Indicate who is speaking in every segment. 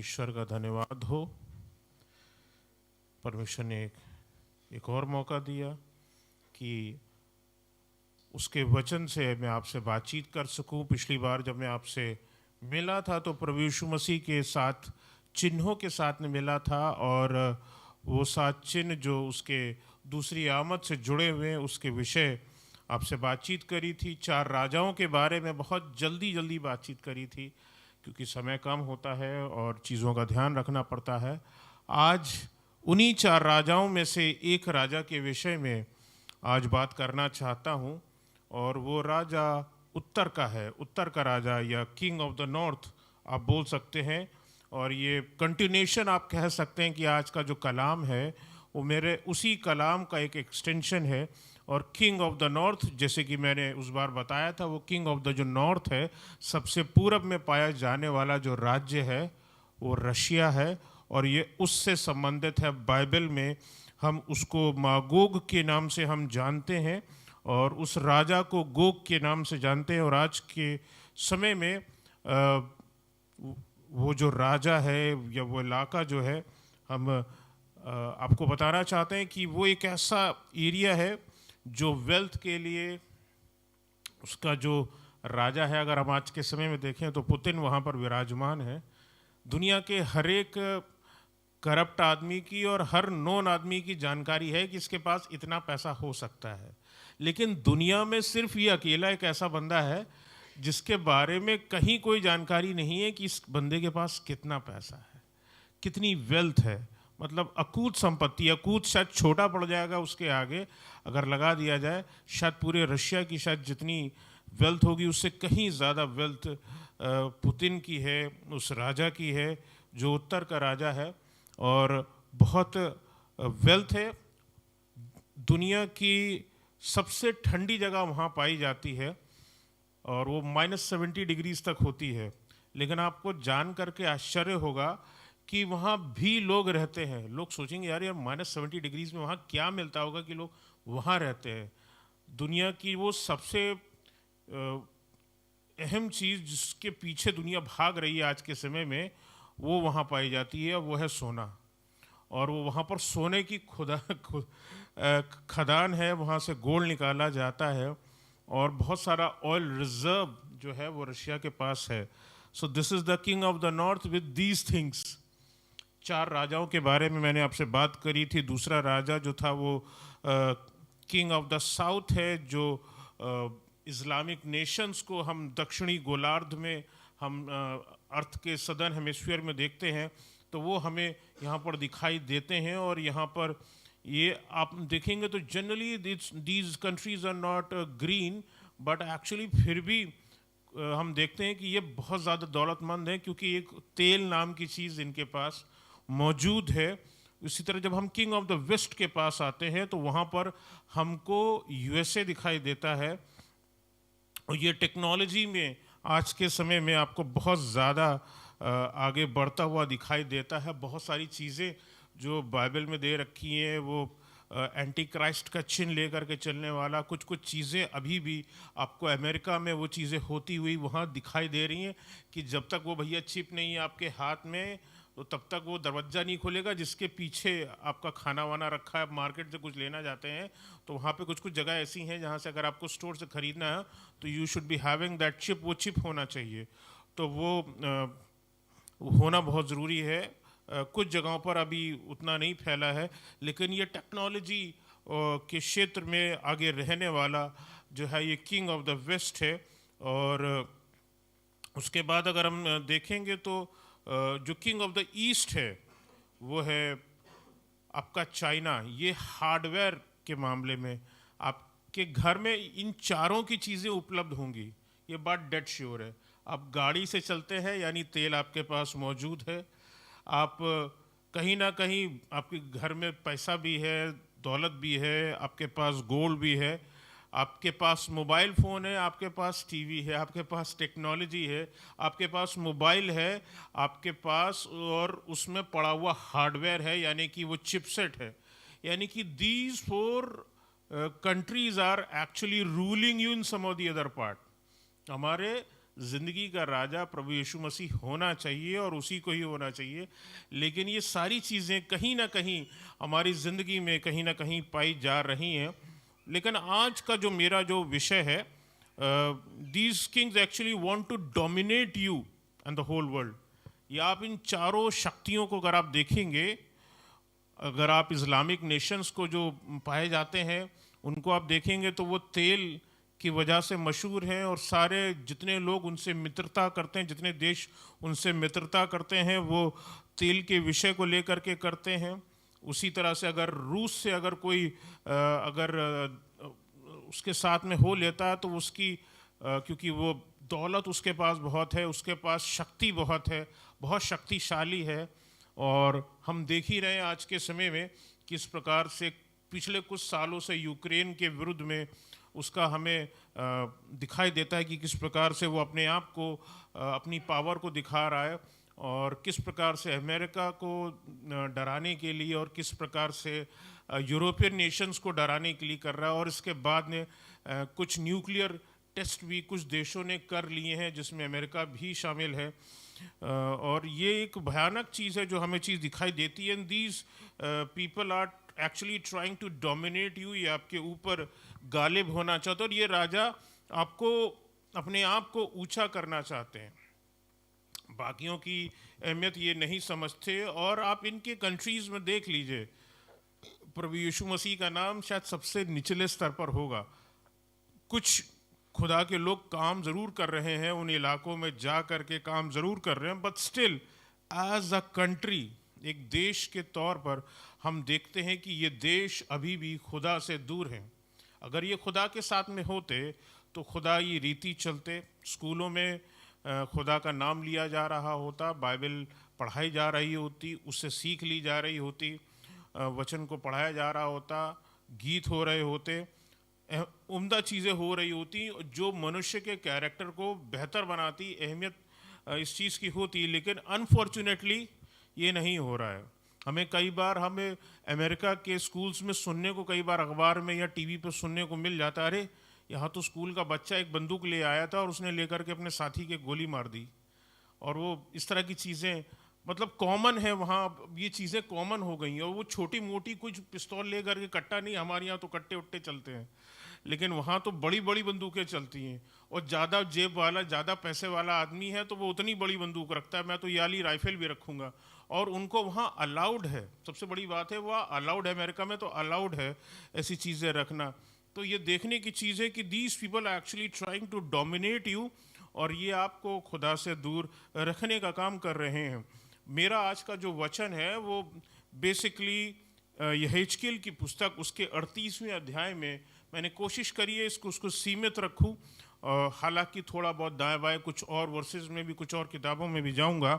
Speaker 1: ईश्वर का धन्यवाद हो। परमेश्वर ने एक और मौका दिया कि उसके वचन से मैं आपसे बातचीत कर सकूं। पिछली बार जब मैं आपसे मिला था तो प्रभु यीशु मसीह के साथ चिन्हों के साथ में मिला था, और वो 7 चिन्ह जो उसके दूसरी आमद से जुड़े हुए हैं उसके विषय आपसे बातचीत करी थी। 4 राजाओं के बारे में बहुत जल्दी बातचीत करी थी क्योंकि समय कम होता है और चीज़ों का ध्यान रखना पड़ता है। आज उन्हीं 4 राजाओं में से एक राजा के विषय में आज बात करना चाहता हूँ, और वो राजा उत्तर का है, उत्तर का राजा या किंग ऑफ द नॉर्थ आप बोल सकते हैं। और ये कंटिन्यूशन आप कह सकते हैं कि आज का जो कलाम है वो मेरे उसी कलाम का एक एक्सटेंशन है। और किंग ऑफ द नॉर्थ, जैसे कि मैंने उस बार बताया था, वो किंग ऑफ द जो नॉर्थ है, सबसे पूरब में पाया जाने वाला जो राज्य है वो रशिया है, और ये उससे संबंधित है। बाइबल में हम उसको मागोग के नाम से हम जानते हैं, और उस राजा को गोग के नाम से जानते हैं। और आज के समय में वो जो राजा है या वो इलाका जो है, हम आपको बताना चाहते हैं कि वो एक ऐसा एरिया है जो वेल्थ के लिए उसका जो राजा है, अगर हम आज के समय में देखें तो पुतिन वहाँ पर विराजमान है। दुनिया के हर एक करप्ट आदमी की और हर नॉन आदमी की जानकारी है कि इसके पास इतना पैसा हो सकता है, लेकिन दुनिया में सिर्फ ये अकेला एक ऐसा बंदा है जिसके बारे में कहीं कोई जानकारी नहीं है कि इस बंदे के पास कितना पैसा है, कितनी वेल्थ है। मतलब अकूत संपत्ति, अकूत शायद छोटा पड़ जाएगा उसके आगे अगर लगा दिया जाए। शायद पूरे रशिया की शायद जितनी वेल्थ होगी उससे कहीं ज़्यादा वेल्थ पुतिन की है, उस राजा की है जो उत्तर का राजा है, और बहुत वेल्थ है। दुनिया की सबसे ठंडी जगह वहाँ पाई जाती है और वो -70 डिग्रीज तक होती है। लेकिन आपको जान करके आश्चर्य होगा कि वहाँ भी लोग रहते हैं। लोग सोचेंगे यार -70 डिग्रीज में वहाँ क्या मिलता होगा कि लोग वहाँ रहते हैं। दुनिया की वो सबसे अहम चीज़ जिसके पीछे दुनिया भाग रही है आज के समय में, वो वहाँ पाई जाती है, वो है सोना। और वो वहाँ पर सोने की खदान है, वहाँ से गोल्ड निकाला जाता है, और बहुत सारा ऑयल रिजर्व जो है वो रशिया के पास है। So this is the king of the north with these things. 4 राजाओं के बारे में मैंने आपसे बात करी थी। दूसरा राजा जो था वो किंग ऑफ द साउथ है, जो इस्लामिक नेशंस को हम दक्षिणी गोलार्ध में हम अर्थ के सदर्न हेमिस्फीयर में देखते हैं, तो वो हमें यहाँ पर दिखाई देते हैं। और यहाँ पर ये आप देखेंगे तो generally these countries are not green, but actually फिर भी हम देखते हैं कि ये बहुत ज़्यादा दौलतमंद है क्योंकि एक तेल नाम की चीज़ इनके पास मौजूद है। इसी तरह जब हम किंग ऑफ द वेस्ट के पास आते हैं तो वहाँ पर हमको यूएसए दिखाई देता है, और ये टेक्नोलॉजी में आज के समय में आपको बहुत ज़्यादा आगे बढ़ता हुआ दिखाई देता है। बहुत सारी चीज़ें जो बाइबल में दे रखी हैं, वो एंटी क्राइस्ट का चिन्ह लेकर के चलने वाला कुछ कुछ चीज़ें अभी भी आपको अमेरिका में वो चीज़ें होती हुई वहाँ दिखाई दे रही हैं कि जब तक वो भैया चिप नहीं है आपके हाथ में तो तब तक वो दरवाज़ा नहीं खुलेगा जिसके पीछे आपका खाना वाना रखा है। मार्केट से कुछ लेना जाते हैं तो वहाँ पे कुछ कुछ जगह ऐसी हैं जहाँ से अगर आपको स्टोर से ख़रीदना है तो you should be having that chip, वो चिप होना चाहिए। तो वो होना बहुत ज़रूरी है। कुछ जगहों पर अभी उतना नहीं फैला है, लेकिन ये टेक्नोलॉजी के क्षेत्र में आगे रहने वाला जो है ये किंग ऑफ द वेस्ट है। और उसके बाद अगर हम देखेंगे तो जो किंग ऑफ द ईस्ट है वो है आपका चाइना। ये हार्डवेयर के मामले में आपके घर में इन चारों की चीज़ें उपलब्ध होंगी, ये बात डेड श्योर है। आप गाड़ी से चलते हैं यानी तेल आपके पास मौजूद है। आप कहीं ना कहीं आपके घर में पैसा भी है, दौलत भी है, आपके पास गोल्ड भी है, आपके पास मोबाइल फ़ोन है, आपके पास टीवी है, आपके पास टेक्नोलॉजी है, आपके पास मोबाइल है, आपके पास और उसमें पड़ा हुआ हार्डवेयर है यानी कि वो चिपसेट है। यानी कि these 4 countries are actually ruling you in some of the other part. हमारे जिंदगी का राजा प्रभु यीशु मसीह होना चाहिए और उसी को ही होना चाहिए। लेकिन ये सारी चीज़ें कहीं ना कहीं हमारी ज़िंदगी में कहीं ना कहीं पाई जा रही हैं। लेकिन आज का जो मेरा जो विषय है, these kings actually want to dominate you and the whole world. या आप इन चारों शक्तियों को अगर आप देखेंगे, अगर आप इस्लामिक नेशंस को जो पाए जाते हैं उनको आप देखेंगे तो वो तेल की वजह से मशहूर हैं, और सारे जितने लोग उनसे मित्रता करते हैं, जितने देश उनसे मित्रता करते हैं, वो तेल के विषय को लेकर के करते हैं। उसी तरह से अगर रूस से अगर कोई अगर उसके साथ में हो लेता है तो उसकी क्योंकि वो दौलत उसके पास बहुत है, उसके पास शक्ति बहुत है, बहुत शक्तिशाली है। और हम देख ही रहे हैं आज के समय में किस प्रकार से पिछले कुछ सालों से यूक्रेन के विरुद्ध में उसका हमें दिखाई देता है कि किस प्रकार से वो अपने आप को अपनी पावर को दिखा रहा है, और किस प्रकार से अमेरिका को डराने के लिए और किस प्रकार से यूरोपियन नेशंस को डराने के लिए कर रहा है। और इसके बाद में कुछ न्यूक्लियर टेस्ट भी कुछ देशों ने कर लिए हैं जिसमें अमेरिका भी शामिल है। और ये एक भयानक चीज़ है जो हमें चीज़ दिखाई देती है। These people are actually trying to dominate you, ये आपके ऊपर गालिब होना चाहते हैं, और ये राजा आपको अपने आप को ऊंचा करना चाहते हैं। बाकियों की अहमियत ये नहीं समझते। और आप इनके कंट्रीज में देख लीजिए, प्रभु यीशु मसीह का नाम शायद सबसे निचले स्तर पर होगा। कुछ खुदा के लोग काम ज़रूर कर रहे हैं, उन इलाकों में जा कर के काम ज़रूर कर रहे हैं, but still as a country, एक देश के तौर पर हम देखते हैं कि ये देश अभी भी खुदा से दूर है। अगर ये खुदा के साथ में होते तो खुदा ये रीति चलते, स्कूलों में खुदा का नाम लिया जा रहा होता, बाइबल पढ़ाई जा रही होती, उससे सीख ली जा रही होती, वचन को पढ़ाया जा रहा होता, गीत हो रहे होते, उम्दा चीज़ें हो रही होती जो मनुष्य के कैरेक्टर को बेहतर बनाती, अहमियत इस चीज़ की होती। लेकिन अनफॉर्चुनेटली ये नहीं हो रहा है। हमें कई बार हमें अमेरिका के स्कूल्स में सुनने को, कई बार अखबार में या टीवी पर सुनने को मिल जाता है, अरे यहाँ तो स्कूल का बच्चा एक बंदूक ले आया था और उसने लेकर के अपने साथी के गोली मार दी। और वो इस तरह की चीज़ें मतलब कॉमन है वहाँ, ये चीज़ें कॉमन हो गई हैं। और वो छोटी मोटी कुछ पिस्तौल ले करके, कट्टा नहीं, हमारे यहाँ तो कट्टे उट्टे चलते हैं, लेकिन वहाँ तो बड़ी बड़ी बंदूकें चलती हैं। और ज़्यादा जेब वाला, ज़्यादा पैसे वाला आदमी है तो वो उतनी बड़ी बंदूक रखता है, मैं तो ये वाली राइफल भी रखूँगा। और उनको वहाँ अलाउड है, सबसे बड़ी बात है वहाँ अलाउड है, अमेरिका में तो अलाउड है ऐसी चीज़ें रखना। तो ये देखने की चीज़ है कि these people are actually trying to dominate you, और ये आपको खुदा से दूर रखने का काम कर रहे हैं। मेरा आज का जो वचन है वो बेसिकली यहेजकेल की पुस्तक उसके 38वें अध्याय में मैंने कोशिश करी है उसको सीमित रखूं। हालांकि थोड़ा बहुत दाएं बाएं कुछ और वर्सेस में भी, कुछ और किताबों में भी जाऊंगा,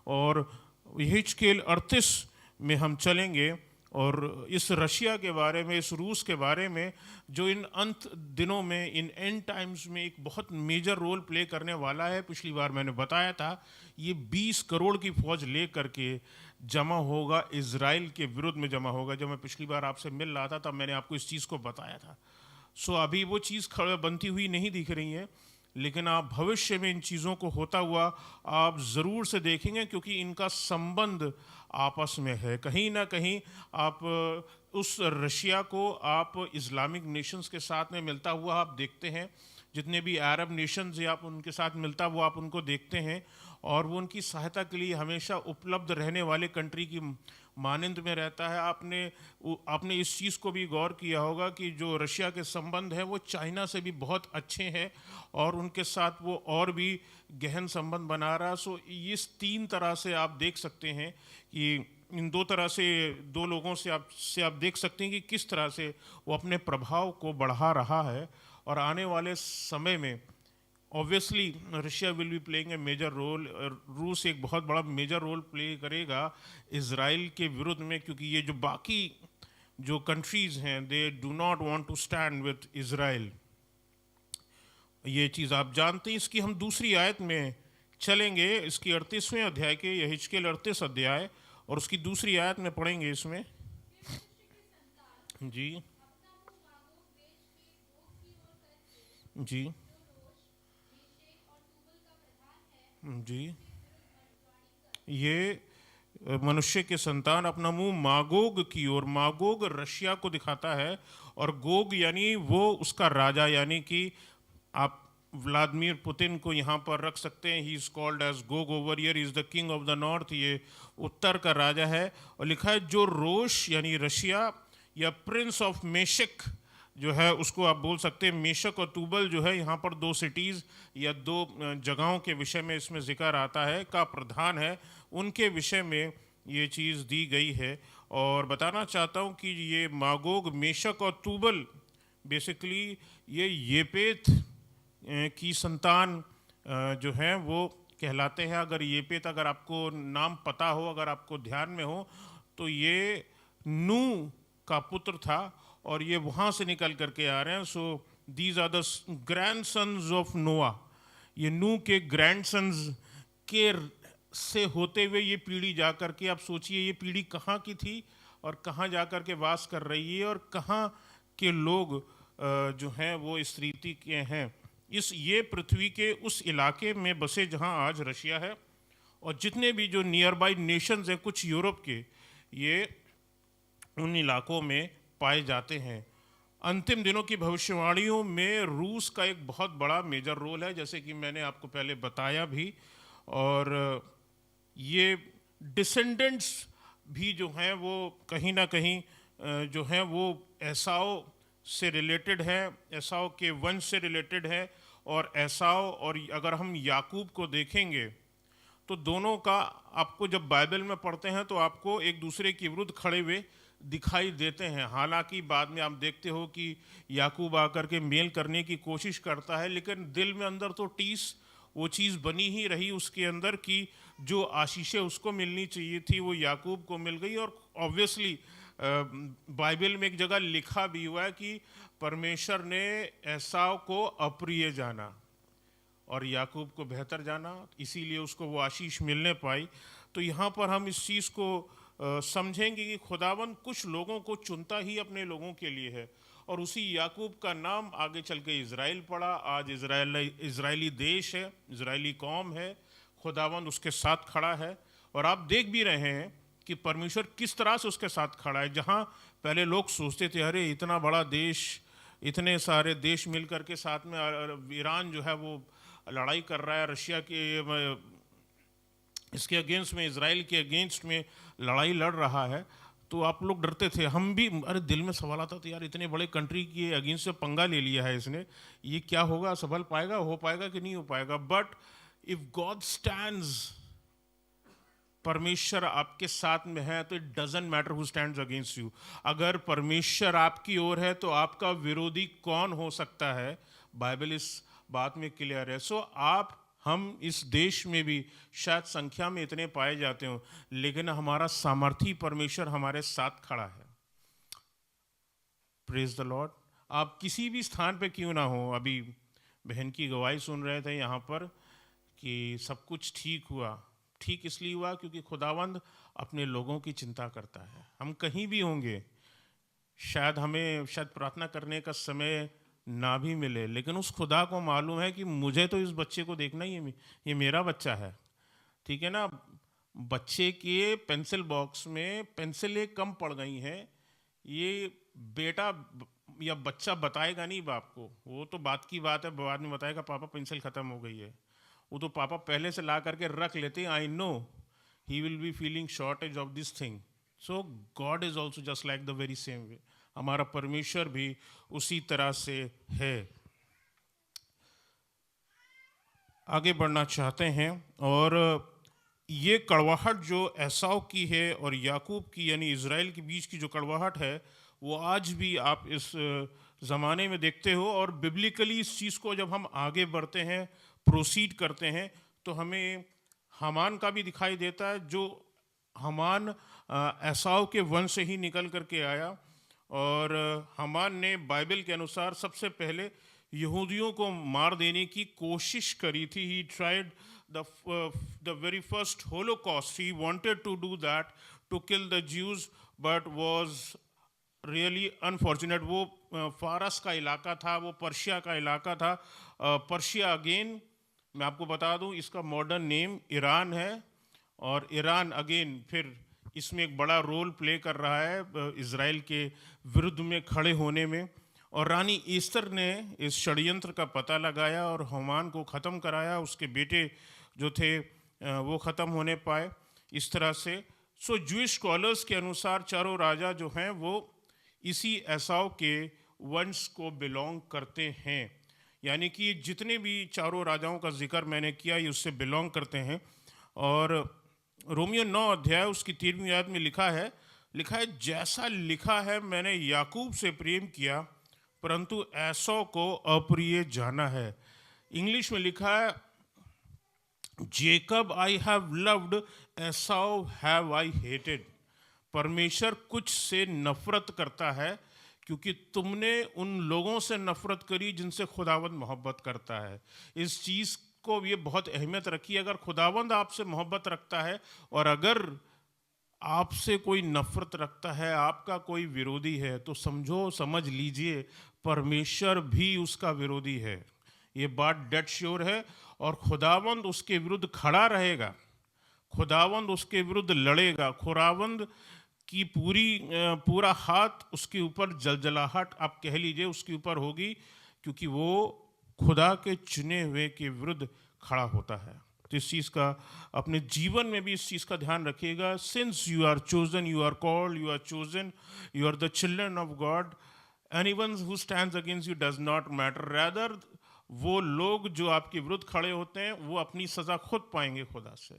Speaker 1: और यहेजकेल 38 में हम चलेंगे और इस रशिया के बारे में, इस रूस के बारे में, जो इन अंत दिनों में, इन एंड टाइम्स में एक बहुत मेजर रोल प्ले करने वाला है। पिछली बार मैंने बताया था ये 20 करोड़ की फौज ले करके जमा होगा, इजराइल के विरुद्ध में जमा होगा। जब मैं पिछली बार आपसे मिल रहा था तब मैंने आपको इस चीज़ को बताया था। सो अभी वो चीज़ बनती हुई नहीं दिख रही है, लेकिन आप भविष्य में इन चीज़ों को होता हुआ आप ज़रूर से देखेंगे, क्योंकि इनका संबंध आपस में है। कहीं ना कहीं आप उस रशिया को आप इस्लामिक नेशंस के साथ में मिलता हुआ आप देखते हैं, जितने भी अरब नेशंस या आप उनके साथ मिलता हुआ आप उनको देखते हैं, और वो उनकी सहायता के लिए हमेशा उपलब्ध रहने वाले कंट्री की मानंद में रहता है। आपने इस चीज़ को भी गौर किया होगा कि जो रशिया के संबंध हैं वो चाइना से भी बहुत अच्छे हैं, और उनके साथ वो और भी गहन संबंध बना रहा। सो इस 3 तरह से आप देख सकते हैं कि इन 2 तरह से, 2 लोगों से आप देख सकते हैं कि किस तरह से वो अपने प्रभाव को बढ़ा रहा है। और आने वाले समय में obviously Russia will be playing a major role, रूस एक बहुत बड़ा मेजर रोल प्ले करेगा इजराइल के विरुद्ध में, क्योंकि ये जो बाकी जो कंट्रीज़ हैं they do not want to stand with Israel. ये चीज़ आप जानते हैं। इसकी हम दूसरी आयत में चलेंगे, इसकी 38वें अध्याय के, यहेजकेल 38 अध्याय, और उसकी दूसरी आयत में पढ़ेंगे इसमें। जी जी जी, ये मनुष्य के संतान अपना मुंह मागोग की ओर, मागोग रशिया को दिखाता है, और गोग यानी वो उसका राजा, यानी कि आप व्लादिमीर पुतिन को यहाँ पर रख सकते हैं। He is called as Gog over year, is the king of the north, ये उत्तर का राजा है। और लिखा है जो रोश यानी रशिया या प्रिंस ऑफ मेशक जो है उसको आप बोल सकते हैं। मेशक और तुबल जो है यहाँ पर दो सिटीज़ या दो जगहों के विषय में इसमें जिक्र आता है, का प्रधान है, उनके विषय में ये चीज़ दी गई है। और बताना चाहता हूँ कि ये मागोग, मेशक और तुबल बेसिकली ये येपेत की संतान जो हैं वो कहलाते हैं। अगर येपेत, अगर आपको नाम पता हो, अगर आपको ध्यान में हो, तो ये नू का पुत्र था और ये वहाँ से निकल करके आ रहे हैं। So these are the grand sons of Noah. ये नू के ग्रैंड सन्स के से होते हुए ये पीढ़ी जा कर के, आप सोचिए ये पीढ़ी कहाँ की थी और कहाँ जा कर के वास कर रही है, और कहाँ के लोग जो हैं वो इस रीति के हैं। ये पृथ्वी के उस इलाके में बसे जहाँ आज रशिया है, और जितने भी जो नियर बाई नेशंस हैं कुछ यूरोप के, ये उन इलाकों में पाए जाते हैं। अंतिम दिनों की भविष्यवाणियों में रूस का एक बहुत बड़ा मेजर रोल है, जैसे कि मैंने आपको पहले बताया भी। और ये डिसेंडेंट्स भी जो हैं वो कहीं ना कहीं जो हैं वो एसाव से रिलेटेड है, एसाव के वंश से रिलेटेड है। और एसाव, और अगर हम याकूब को देखेंगे तो दोनों का आपको जब बाइबल में पढ़ते हैं तो आपको एक दूसरे के विरुद्ध खड़े हुए दिखाई देते हैं। हालांकि बाद में आप देखते हो कि याकूब आकर के मेल करने की कोशिश करता है, लेकिन दिल में अंदर तो टीस वो चीज़ बनी ही रही उसके अंदर कि जो आशीषें उसको मिलनी चाहिए थी वो याकूब को मिल गई। और ऑब्वियसली बाइबल में एक जगह लिखा भी हुआ है कि परमेश्वर ने एसाव को अप्रिय जाना और याकूब को बेहतर जाना, इसीलिए उसको वो आशीष मिलने पाई। तो यहाँ पर हम इस चीज़ को समझेंगे कि खुदावन कुछ लोगों को चुनता ही अपने लोगों के लिए है, और उसी याकूब का नाम आगे चल के इज़राइल पड़ा। आज इज़राइली देश है, इज़राइली कौम है, खुदावन उसके साथ खड़ा है। और आप देख भी रहे हैं कि परमेश्वर किस तरह से उसके साथ खड़ा है। जहाँ पहले लोग सोचते थे अरे इतना बड़ा देश, इतने सारे देश मिल करके साथ में, ईरान जो है वो लड़ाई कर रहा है रशिया के इसके अगेंस्ट में, इजराइल के अगेंस्ट में लड़ाई लड़ रहा है, तो आप लोग डरते थे। हम भी, अरे दिल में सवाल आता था यार इतने बड़े कंट्री के अगेंस्ट से पंगा ले लिया है इसने, ये क्या होगा, संभल पाएगा, हो पाएगा कि नहीं हो पाएगा। बट इफ गॉड स्टैंड्स, परमेश्वर आपके साथ में है, तो it doesn't matter who stands against you. अगर परमेश्वर आपकी ओर है तो आपका विरोधी कौन हो सकता है। बाइबल इस बात में क्लियर है। सो हम इस देश में भी शायद संख्या में इतने पाए जाते हो, लेकिन हमारा सामर्थी परमेश्वर हमारे साथ खड़ा है। Praise the Lord. आप किसी भी स्थान पे क्यों ना हो, अभी बहन की गवाही सुन रहे थे यहाँ पर कि सब कुछ ठीक हुआ। ठीक इसलिए हुआ क्योंकि खुदावंद अपने लोगों की चिंता करता है। हम कहीं भी होंगे, शायद प्रार्थना करने का समय ना भी मिले, लेकिन उस खुदा को मालूम है कि मुझे तो इस बच्चे को देखना ही है, ये मेरा बच्चा है। ठीक है ना। बच्चे के पेंसिल बॉक्स में पेंसिलें कम पड़ गई हैं, ये बेटा या बच्चा बताएगा नहीं बाप को, वो तो बात की बात है, बाद में बताएगा पापा पेंसिल ख़त्म हो गई है। वो तो पापा पहले से ला करके रख लेते हैं। I know he will be feeling shortage of this thing. So God is also just like the very same way. हमारा परमेश्वर भी उसी तरह से है। आगे बढ़ना चाहते हैं, और ये कड़वाहट जो एसाव की है और याकूब की यानी इज़राइल के बीच की जो कड़वाहट है, वो आज भी आप इस ज़माने में देखते हो। और बिब्लिकली इस चीज़ को जब हम आगे बढ़ते हैं, प्रोसीड करते हैं, तो हमें हामान का भी दिखाई देता है, जो हामान एसाव के वंश से ही निकल करके आया। और हामान ने बाइबल के अनुसार सबसे पहले यहूदियों को मार देने की कोशिश करी थी। He tried the very first holocaust, he wanted to do that, to kill the Jews, but was really unfortunate. वो फारस का इलाका था, वो पर्शिया का इलाका था। पर्शिया अगेन मैं आपको बता दूं, इसका मॉडर्न नेम ईरान है, और ईरान अगेन फिर इसमें एक बड़ा रोल प्ले कर रहा है इज़राइल के विरुद्ध में खड़े होने में। और रानी ईस्टर ने इस षड्यंत्र का पता लगाया और हमान को ख़त्म कराया, उसके बेटे जो थे वो ख़त्म होने पाए इस तरह से। सो जूइश स्कॉलर्स के अनुसार चारों राजा जो हैं वो इसी एसाव के वंश को बिलोंग करते हैं, यानी कि जितने भी चारों राजाओं का जिक्र मैंने किया ये उससे बिलोंग करते हैं। और रोमियो 9 अध्याय उसकी 13वीं आयत में लिखा है जैसा लिखा है, मैंने याकूब से प्रेम किया परंतु एसौ को अप्रिय जाना है। इंग्लिश में लिखा है, Jacob I have loved, Esau have I hated. परमेश्वर कुछ से नफरत करता है क्योंकि तुमने उन लोगों से नफरत करी जिनसे खुदावंद मोहब्बत करता है। इस चीज़ को ये बहुत अहमियत रखिए, अगर खुदावंद आपसे मोहब्बत रखता है और अगर आपसे कोई नफरत रखता है, आपका कोई विरोधी है, तो समझ लीजिए परमेश्वर भी उसका विरोधी है। ये बात डेड श्योर है। और खुदावंद उसके विरुद्ध खड़ा रहेगा, खुदावंद उसके विरुद्ध लड़ेगा, खुदावंद की पूरा हाथ उसके ऊपर, जलजलाहट आप कह लीजिए उसके ऊपर होगी, क्योंकि वो खुदा के चुने हुए के विरुद्ध खड़ा होता है। तो इस चीज़ का अपने जीवन में भी इस चीज़ का ध्यान रखिएगा। Since you are chosen, you are called, you are chosen, you are the children of God, anyone who stands against you does not matter. Rather वो लोग जो आपके विरुद्ध खड़े होते हैं वो अपनी सज़ा खुद पाएंगे खुदा से,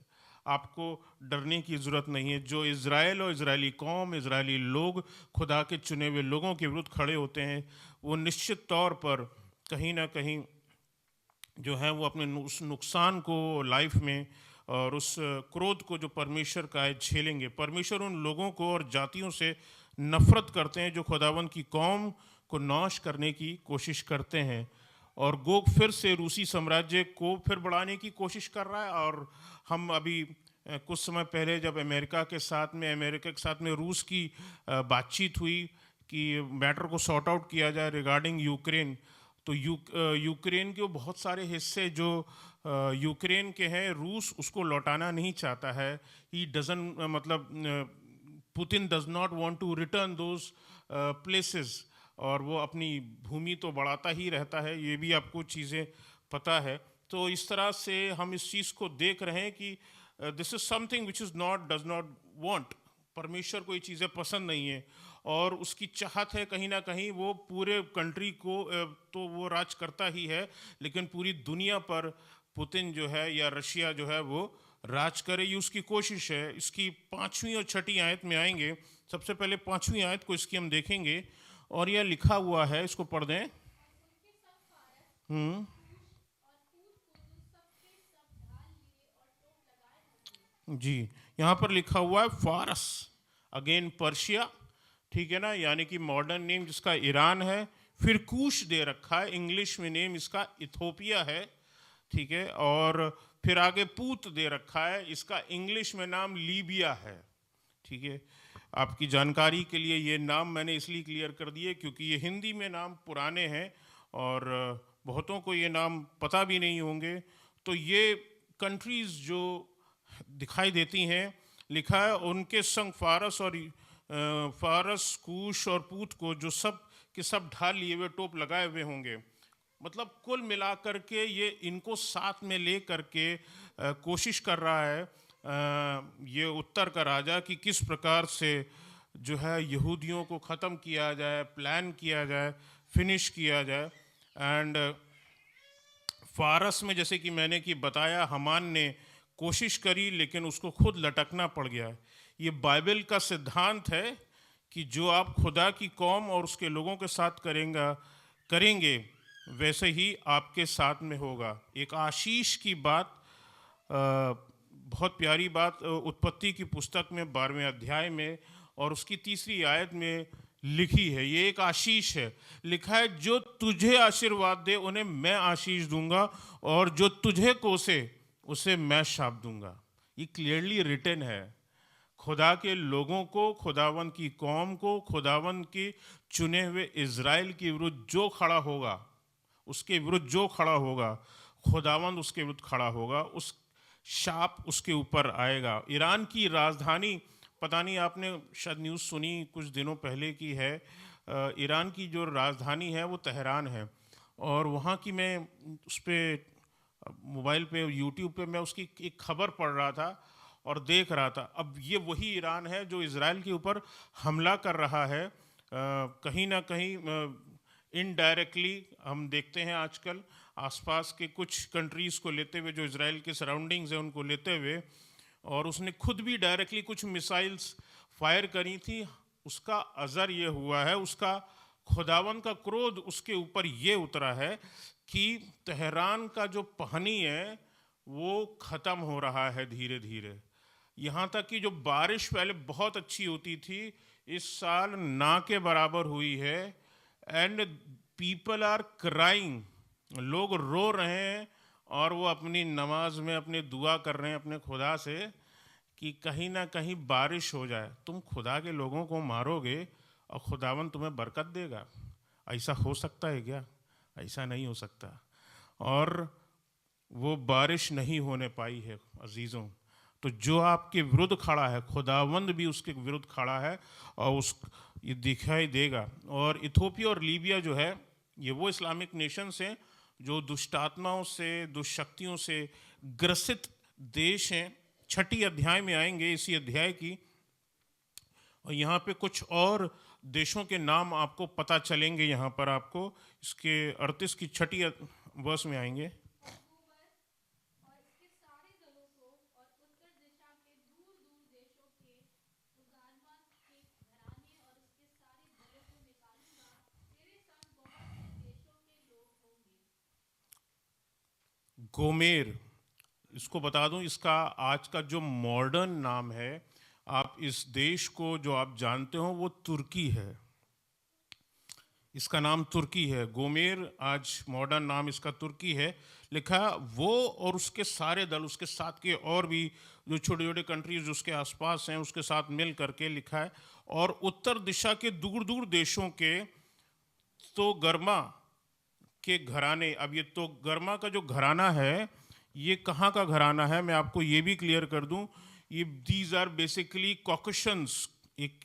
Speaker 1: आपको डरने की ज़रूरत नहीं है। जो इज़राइल और इज़राइली कौम, इज़राइली लोग खुदा के चुने हुए लोगों के विरुद्ध खड़े होते हैं, वो निश्चित तौर पर कहीं ना कहीं जो है वो अपने उस नुकसान को लाइफ में और उस क्रोध को जो परमेश्वर का है झेलेंगे। परमेश्वर उन लोगों को और जातियों से नफरत करते हैं जो खुदावंद की कौम को नाश करने की कोशिश करते हैं। और गोग फिर से रूसी साम्राज्य को फिर बढ़ाने की कोशिश कर रहा है। और हम अभी कुछ समय पहले जब अमेरिका के साथ में रूस की बातचीत हुई कि मैटर को सॉर्ट आउट किया जाए रिगार्डिंग यूक्रेन, तो यूक्रेन के बहुत सारे हिस्से जो यूक्रेन के हैं, रूस उसको लौटाना नहीं चाहता है। ही डजन मतलब Putin does not want to return those places, और वो अपनी भूमि तो बढ़ाता ही रहता है, ये भी आपको चीज़ें पता है। तो इस तरह से हम इस चीज़ को देख रहे हैं कि this is something which is not does not want. परमेश्वर को ये चीज़ें पसंद नहीं है और उसकी चाहत है कहीं ना कहीं वो पूरे कंट्री को तो वो राज करता ही है, लेकिन पूरी दुनिया पर पुतिन जो है या रशिया जो है वो राज करे, ये उसकी कोशिश है। इसकी 5वीं और 6ठी आयत में आएंगे। सबसे पहले 5वीं आयत को इसकी हम देखेंगे और यह लिखा हुआ है, इसको पढ़ दें। जी, यहाँ पर लिखा हुआ है फारस, अगेन पर्शिया, ठीक है ना, यानी कि मॉडर्न नेम जिसका ईरान है। फिर कूश दे रखा है, इंग्लिश में नेम इसका इथोपिया है, ठीक है। और फिर आगे पूत दे रखा है, इसका इंग्लिश में नाम लीबिया है, ठीक है। आपकी जानकारी के लिए ये नाम मैंने इसलिए क्लियर कर दिए क्योंकि ये हिंदी में नाम पुराने हैं और बहुतों को ये नाम पता भी नहीं होंगे। तो ये कंट्रीज़ जो दिखाई देती हैं, लिखा है उनके संग फारस और फारस, कूश और पूत को जो सब के सब ढाल लिए हुए, टोप लगाए हुए होंगे। मतलब कुल मिलाकर के ये इनको साथ में ले करके कोशिश कर रहा है ये उत्तर का राजा कि किस प्रकार से जो है यहूदियों को ख़त्म किया जाए, प्लान किया जाए, फिनिश किया जाए। एंड फारस में जैसे कि मैंने कि बताया, हमान ने कोशिश करी लेकिन उसको खुद लटकना पड़ गया। ये बाइबल का सिद्धांत है कि जो आप खुदा की कौम और उसके लोगों के साथ करेंगे वैसे ही आपके साथ में होगा। एक आशीष की बात, बहुत प्यारी बात उत्पत्ति की पुस्तक में 12वें अध्याय में और उसकी 3री आयत में लिखी है। ये एक आशीष है, लिखा है जो तुझे आशीर्वाद दे उन्हें मैं आशीष दूंगा और जो तुझे कोसे उसे मैं शाप दूंगा। ये क्लियरली रिटन है। खुदा के लोगों को, खुदावंद की कौम को, खुदावंद के चुने हुए इज़राइल के विरुद्ध जो खड़ा होगा, उसके विरुद्ध जो खड़ा होगा, खुदावंद उसके विरुद्ध खड़ा होगा, उस शाप उसके ऊपर आएगा। ईरान की राजधानी, पता नहीं आपने शायद न्यूज़ सुनी कुछ दिनों पहले की है, ईरान की जो राजधानी है वो तेहरान है, और वहाँ की मैं उस पर मोबाइल पे यूट्यूब पे मैं उसकी एक खबर पढ़ रहा था और देख रहा था। अब ये वही ईरान है जो इज़राइल के ऊपर हमला कर रहा है, कहीं ना कहीं इनडायरेक्टली। हम देखते हैं आजकल आसपास के कुछ कंट्रीज़ को लेते हुए, जो इज़राइल के सराउंडिंग्स हैं उनको लेते हुए, और उसने खुद भी डायरेक्टली कुछ मिसाइल्स फायर करी थी। उसका असर ये हुआ है, उसका खुदावन का क्रोध उसके ऊपर ये उतरा है कि तेहरान का जो पहनी है वो ख़त्म हो रहा है धीरे धीरे। यहाँ तक कि जो बारिश पहले बहुत अच्छी होती थी, इस साल ना के बराबर हुई है। एंड पीपल आर क्राइंग, लोग रो रहे हैं, और वो अपनी नमाज में अपनी दुआ कर रहे हैं अपने खुदा से कि कहीं ना कहीं बारिश हो जाए। तुम खुदा के लोगों को मारोगे और खुदावन तुम्हें बरकत देगा? ऐसा हो सकता है क्या? ऐसा नहीं हो सकता। और वो बारिश नहीं होने पाई है अजीज़ों। तो जो आपके विरुद्ध खड़ा है, खुदावंद भी उसके विरुद्ध खड़ा है, और उस ये दिखाई देगा। और इथोपिया और लीबिया जो है, ये वो इस्लामिक नेशंस हैं जो दुष्टात्माओं से, दुष्शक्तियों से ग्रसित देश हैं। 6ठी अध्याय में आएंगे इसी अध्याय की, और यहाँ पे कुछ और देशों के नाम आपको पता चलेंगे। यहाँ पर आपको इसके 38 की 6ठी वर्ष में आएंगे। गोमेर, इसको बता दूं, इसका आज का जो मॉडर्न नाम है, आप इस देश को जो आप जानते हो वो तुर्की है। इसका नाम तुर्की है। गोमेर आज मॉडर्न नाम इसका तुर्की है। लिखा वो और उसके सारे दल, उसके साथ के और भी जो छोटे छोटे कंट्रीज जो उसके आसपास हैं उसके साथ मिल करके लिखा है। और उत्तर दिशा के दूर दूर देशों के तो गर्मा के घराने। अब ये तो गर्मा का जो घराना है, ये कहाँ का घराना है मैं आपको ये भी क्लियर कर दूं। ये दीज आर बेसिकली कॉकेशंस। एक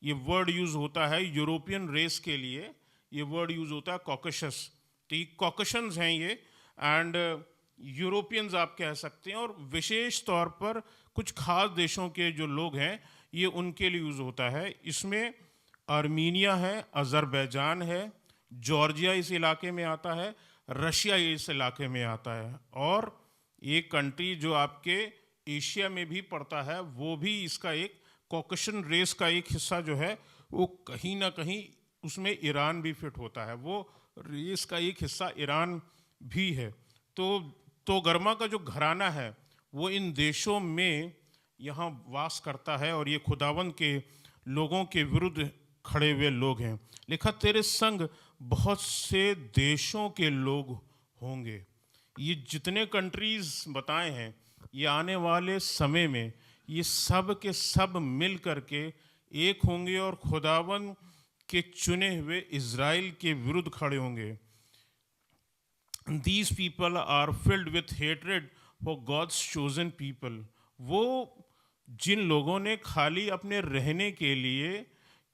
Speaker 1: ये वर्ड यूज होता है यूरोपियन रेस के लिए, ये वर्ड यूज होता है कॉकेशस। तो ये कॉकेशंस हैं ये, एंड यूरोपियंस आप कह सकते हैं। और विशेष तौर पर कुछ खास देशों के जो लोग हैं ये उनके लिए यूज होता है। इसमें आर्मीनिया है, अजरबैजान है, जॉर्जिया इस इलाके में आता है, रशिया इस इलाके में आता है, और एक कंट्री जो आपके एशिया में भी पड़ता है वो भी इसका एक कॉकेशन रेस का एक हिस्सा जो है वो कहीं ना कहीं उसमें ईरान भी फिट होता है। वो रेस का एक हिस्सा ईरान भी है। तो गर्मा का जो घराना है वो इन देशों में यहाँ वास करता है, और ये खुदावंद के लोगों के विरुद्ध खड़े हुए लोग हैं। लिखा तेरे संग बहुत से देशों के लोग होंगे। ये जितने कंट्रीज बताए हैं, ये आने वाले समय में ये सब के सब मिल करके एक होंगे और खुदावन के चुने हुए इज़राइल के विरुद्ध खड़े होंगे। These people are filled with hatred for God's chosen people। वो जिन लोगों ने खाली अपने रहने के लिए,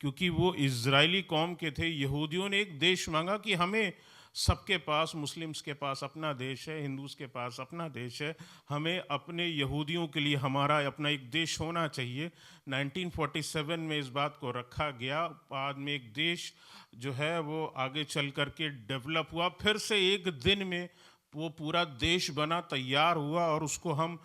Speaker 1: क्योंकि वो इजरायली कौम के थे, यहूदियों ने एक देश मांगा कि हमें सबके पास, मुस्लिम्स के पास अपना देश है, हिंदूज के पास अपना देश है, हमें अपने यहूदियों के लिए हमारा अपना एक देश होना चाहिए। 1947 में इस बात को रखा गया। बाद में एक देश जो है वो आगे चल करके डेवलप हुआ, फिर से एक दिन में वो पूरा देश बना, तैयार हुआ, और उसको हम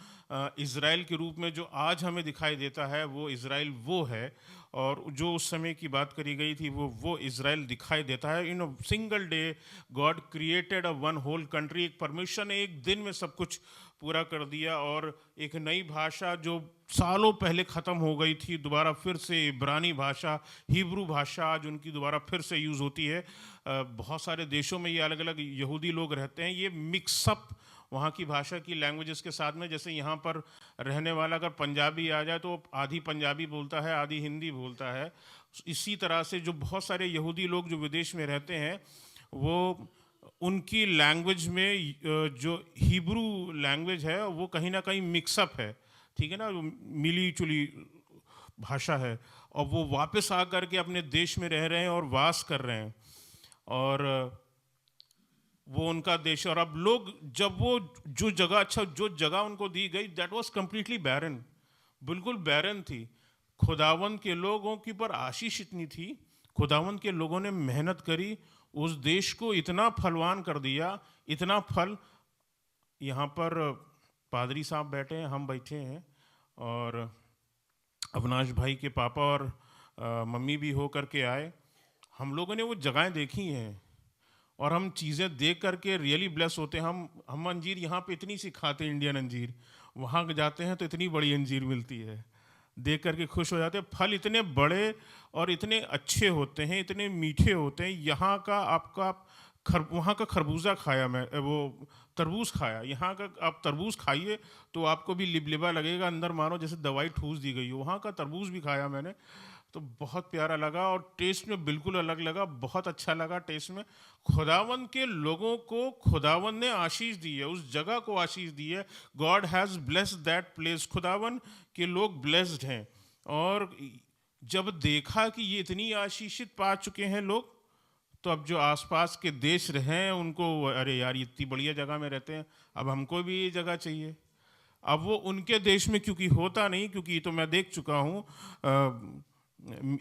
Speaker 1: इज़राइल के रूप में जो आज हमें दिखाई देता है वो इज़राइल वो है। और जो उस समय की बात करी गई थी वो इज़राइल दिखाई देता है। In a single day God created a one whole country. एक परमेश्वर ने एक दिन में सब कुछ पूरा कर दिया, और एक नई भाषा जो सालों पहले ख़त्म हो गई थी, दोबारा फिर से इब्रानी भाषा, हिब्रू भाषा आज उनकी दोबारा फिर से यूज़ होती है। बहुत सारे देशों में ये अलग अलग यहूदी लोग रहते हैं, ये मिक्सअप वहाँ की भाषा की लैंग्वेजेस के साथ में। जैसे यहाँ पर रहने वाला अगर पंजाबी आ जाए तो आधी पंजाबी बोलता है, आधी हिंदी बोलता है। इसी तरह से जो बहुत सारे यहूदी लोग जो विदेश में रहते हैं वो उनकी लैंग्वेज में जो हिब्रू लैंग्वेज है वो कहीं ना कहीं मिक्सअप है, ठीक है ना, मिली जुली भाषा है, और वो वापस आ करके अपने देश में रह रहे हैं और वास कर रहे हैं, और वो उनका देश। और अब लोग जब वो जो जगह, अच्छा जो जगह उनको दी गई, दैट वाज कंप्लीटली बैरन, बिल्कुल बैरन थी। खुदावंद के लोगों की पर आशीष इतनी थी, खुदावंद के लोगों ने मेहनत करी, उस देश को इतना फलवान कर दिया, इतना फल। यहाँ पर पादरी साहब बैठे हैं, हम बैठे हैं, और अविनाश भाई के पापा और मम्मी भी हो करके आए। हम लोगों ने वो जगहें देखी हैं और हम चीज़ें देख करके रियली ब्लेस होते हैं। हम अंजीर यहाँ पे इतनी सी खाते हैं, इंडियन अंजीर, वहाँ जाते हैं तो इतनी बड़ी अंजीर मिलती है, देख करके खुश हो जाते हैं। फल इतने बड़े और इतने अच्छे होते हैं, इतने मीठे होते हैं। यहाँ का आपका वहाँ का खरबूजा खाया मैं, वो तरबूज खाया, यहाँ का आप तरबूज खाइए तो आपको भी लिबलिबा लगेगा अंदर, मानो जैसे दवाई ठूस दी गई हो। वहाँ का तरबूज भी खाया मैंने, तो बहुत प्यारा लगा और टेस्ट में बिल्कुल अलग लगा, बहुत अच्छा लगा टेस्ट में। खुदावंद के लोगों को खुदावंद ने आशीष दी है, उस जगह को आशीष दी है। God has blessed that place, खुदावंद के लोग ब्लेस्ड हैं। और जब देखा कि ये इतनी आशीषित पा चुके हैं लोग, तो अब जो आसपास के देश रहे उनको, अरे यार इतनी बढ़िया जगह में रहते हैं, अब हमको भी ये जगह चाहिए। अब वो उनके देश में क्योंकि होता नहीं, क्योंकि तो मैं देख चुका हूँ,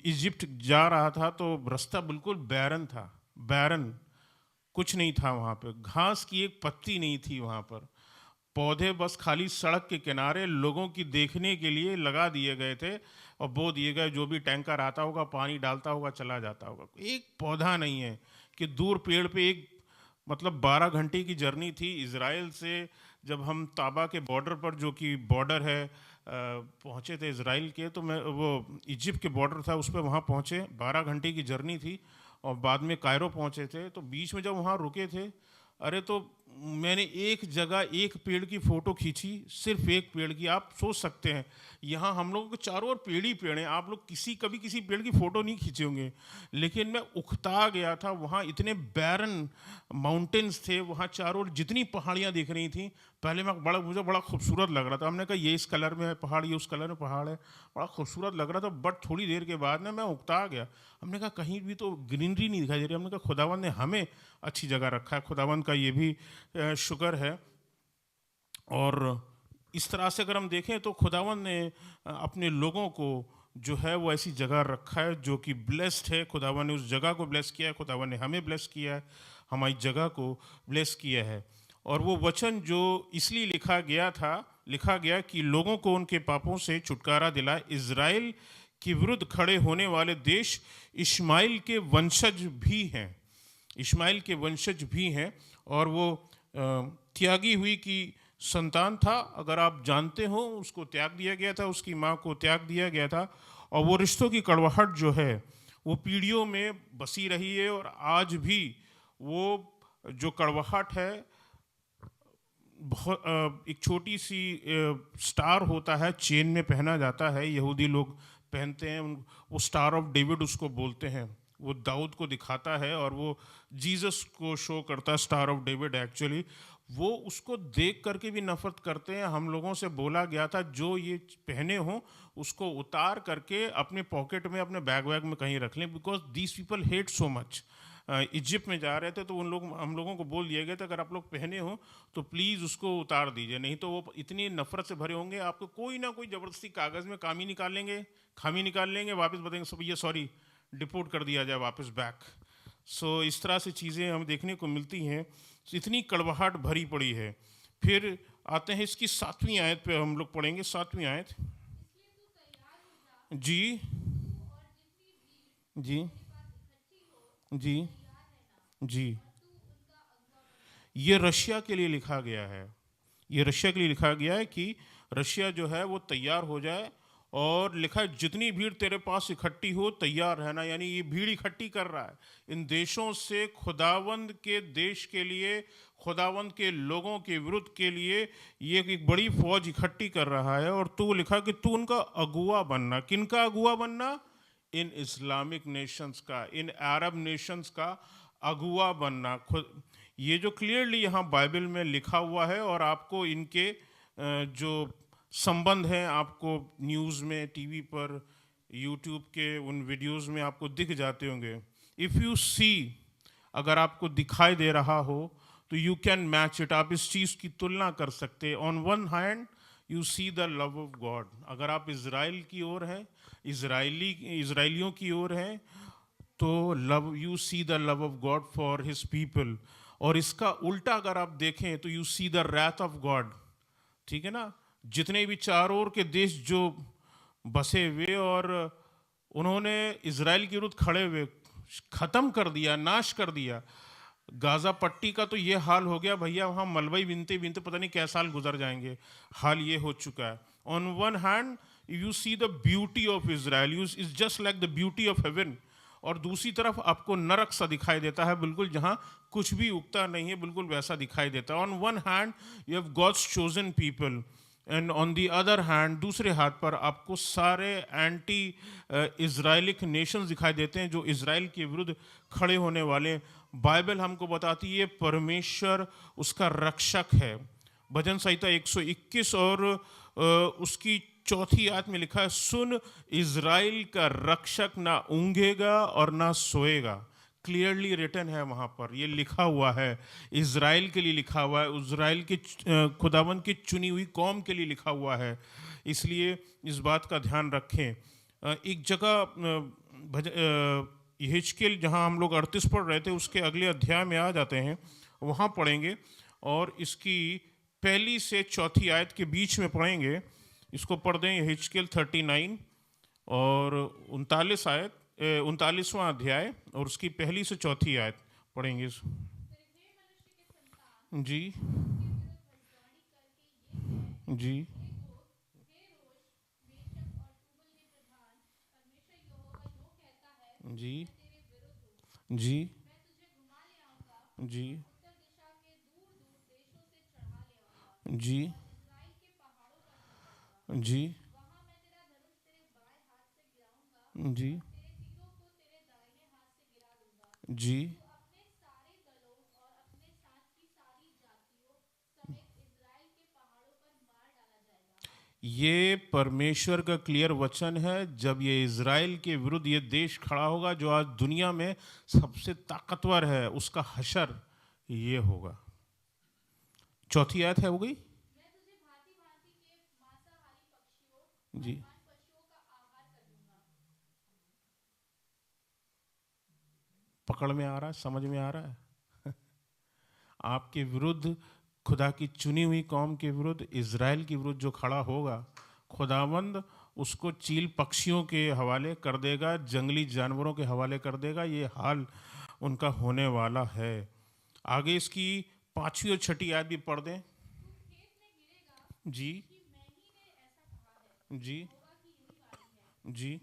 Speaker 1: इजिप्ट जा रहा था तो रास्ता बिल्कुल बैरन था, बैरन, कुछ नहीं था वहाँ पे, घास की एक पत्ती नहीं थी वहाँ पर, पौधे बस खाली सड़क के किनारे लोगों की देखने के लिए लगा दिए गए थे और बो दिए गए। जो भी टैंकर आता होगा पानी डालता होगा चला जाता होगा, एक पौधा नहीं है। कि दूर पेड़ पे एक, मतलब 12 घंटे की जर्नी थी इज़राइल से। जब हम ताबा के बॉर्डर पर, जो कि बॉर्डर है, पहुँचे थे इज़राइल के, तो मैं वो इजिप्ट के बॉर्डर था उस पर वहाँ पहुँचे, 12 घंटे की जर्नी थी, और बाद में कायरो पहुँचे थे। तो बीच में जब वहाँ रुके थे, अरे तो मैंने एक जगह एक पेड़ की फ़ोटो खींची, सिर्फ एक पेड़ की। आप सोच सकते हैं यहाँ हम लोगों के चारों ओर पेड़ ही पेड़ हैं, आप लोग कभी किसी पेड़ की फ़ोटो नहीं खींचे होंगे। लेकिन मैं उकता गया था, वहाँ इतने बैरन माउंटेन्स थे, वहाँ चारों ओर जितनी पहाड़ियाँ दिख रही थी, पहले मुझे बड़ा खूबसूरत लग रहा था। हमने कहा ये इस कलर में है पहाड़, ये उस कलर में पहाड़ है, बड़ा खूबसूरत लग रहा था। बट थोड़ी देर के बाद ना मैं उकता गया, हमने कहा कहीं भी तो ग्रीनरी नहीं दिखाई दे रही। हमने कहा खुदावंद ने हमें अच्छी जगह रखा है, खुदावंद का ये भी शुक्र है। और इस तरह से अगर हम देखें तो खुदावंद ने अपने लोगों को जो है वो ऐसी जगह रखा है जो कि ब्लेस्ड है। खुदावंद ने उस जगह को ब्लेस किया है, खुदावंद ने हमें ब्लेस किया है, हमारी जगह को ब्लेस किया है। और वो वचन जो इसलिए लिखा गया कि लोगों को उनके पापों से छुटकारा दिलाए। इज़राइल के विरुद्ध खड़े होने वाले देश इश्माइल के वंशज भी हैं, इश्माइल के वंशज भी हैं। और वो त्यागी हुई की संतान था, अगर आप जानते हो, उसको त्याग दिया गया था, उसकी माँ को त्याग दिया गया था। और वो रिश्तों की कड़वाहट जो है वो पीढ़ियों में बसी रही है, और आज भी वो जो कड़वाहट है, बहुत एक छोटी सी स्टार होता है, चेन में पहना जाता है, यहूदी लोग पहनते हैं, वो स्टार ऑफ डेविड उसको बोलते हैं, वो दाऊद को दिखाता है और वो जीसस को शो करता है, स्टार ऑफ डेविड एक्चुअली। वो उसको देख करके भी नफरत करते हैं। हम लोगों से बोला गया था जो ये पहने हो उसको उतार करके अपने पॉकेट में, अपने बैग वैग में कहीं रख लें, because these people hate so much. Egypt में जा रहे थे तो हम लोगों को बोल दिया गया था अगर आप लोग पहने हो तो प्लीज़ उसको उतार दीजिए, नहीं तो वो इतनी नफरत से भरे होंगे, आपको कोई ना कोई ज़बरदस्ती कागज़ में खामी निकाल लेंगे, वापस बताएंगे सब ये सॉरी, डिपोर्ट कर दिया जाए वापस बैक। सो इस तरह से चीज़ें हम देखने को मिलती हैं, इतनी कड़वाहट भरी पड़ी है। फिर आते हैं इसकी 7वीं आयत पे, हम लोग पढ़ेंगे 7वीं आयत। जी जी जी जी, ये रशिया के लिए लिखा गया है, ये रशिया के लिए लिखा गया है कि रशिया जो है वो तैयार हो जाए। और लिखा है जितनी भीड़ तेरे पास इकट्ठी हो तैयार रहना, यानी ये भीड़ इकट्ठी कर रहा है इन देशों से खुदावंद के देश के लिए, खुदावंद के लोगों के विरुद्ध के लिए ये एक बड़ी फौज इकट्ठी कर रहा है। और तू लिखा कि तू उनका अगुआ बनना, किनका अगुआ बनना? इन इस्लामिक नेशंस का, इन अरब नेशंस का अगुआ बनना। खुद ये जो क्लियरली यहाँ बाइबल में लिखा हुआ है, और आपको इनके जो संबंध हैं आपको न्यूज़ में, टीवी पर, यूट्यूब के उन वीडियोस में आपको दिख जाते होंगे। इफ़ यू सी, अगर आपको दिखाई दे रहा हो तो यू कैन मैच इट, आप इस चीज़ की तुलना कर सकते हैं। On one hand you see the love of God, अगर आप इज़राइल की ओर हैं, इज़राइलियों की ओर हैं, तो love, you see the love of God for his people. और इसका उल्टा अगर आप देखें तो you see the wrath of God. ठीक है ना, जितने भी चारों ओर के देश जो बसे हुए और उन्होंने इज़राइल के विरुद्ध खड़े हुए ख़त्म कर दिया, नाश कर दिया। गाज़ा पट्टी का तो ये हाल हो गया भैया, वहाँ मलबई बिनते बिनते पता नहीं क्या साल गुजर जाएंगे, हाल ये हो चुका है। On one hand you see the beauty of Israel, you is just like the beauty of haven, और दूसरी तरफ आपको नरक सा दिखाई देता है, बिल्कुल जहाँ कुछ भी उगता नहीं है, बिल्कुल वैसा दिखाई देता है। On one hand you have God's chosen people, and on the other hand, दूसरे हाथ पर आपको सारे एंटी इज़राइलिक नेशंस दिखाई देते हैं जो इज़राइल के विरुद्ध खड़े होने वाले। बाइबल हमको बताती है परमेश्वर उसका रक्षक है। भजन संहिता 121 और उसकी चौथी आयत में लिखा है, सुन इज़राइल का रक्षक ना ऊँघेगा और ना सोएगा। क्लियरली रिटन है वहाँ पर, ये लिखा हुआ है, इज़राइल के लिए लिखा हुआ है, इज़राइल के खुदावंद की चुनी हुई कौम के लिए लिखा हुआ है। इसलिए इस बात का ध्यान रखें। एक जगह यहेजकेल, जहाँ हम लोग 38 पढ़ रहे थे, उसके अगले अध्याय में आ जाते हैं, वहाँ पढ़ेंगे और इसकी पहली से चौथी आयत के बीच में पढ़ेंगे। इसको पढ़ दें, यहेजकेल 39 और 39 आयत, 39वां अध्याय और उसकी पहली से चौथी आयत पढ़ेंगे। जी जी जी जी जी जी जी जी जी ये परमेश्वर का क्लियर वचन है। जब ये इज़राइल के विरुद्ध ये देश खड़ा होगा जो आज दुनिया में सबसे ताकतवर है, उसका हशर ये होगा। चौथी आयत है, हो गई जी। पकड़ में आ रहा है, समझ में आ रहा है? आपके विरुद्ध, खुदा की चुनी हुई कौम के विरुद्ध, इज़राइल के विरुद्ध जो खड़ा होगा, खुदावंद उसको चील पक्षियों के हवाले कर देगा, जंगली जानवरों के हवाले कर देगा। ये हाल उनका होने वाला है। आगे इसकी 5वीं और 6ठी आयत भी पढ़ दें। जी जी जी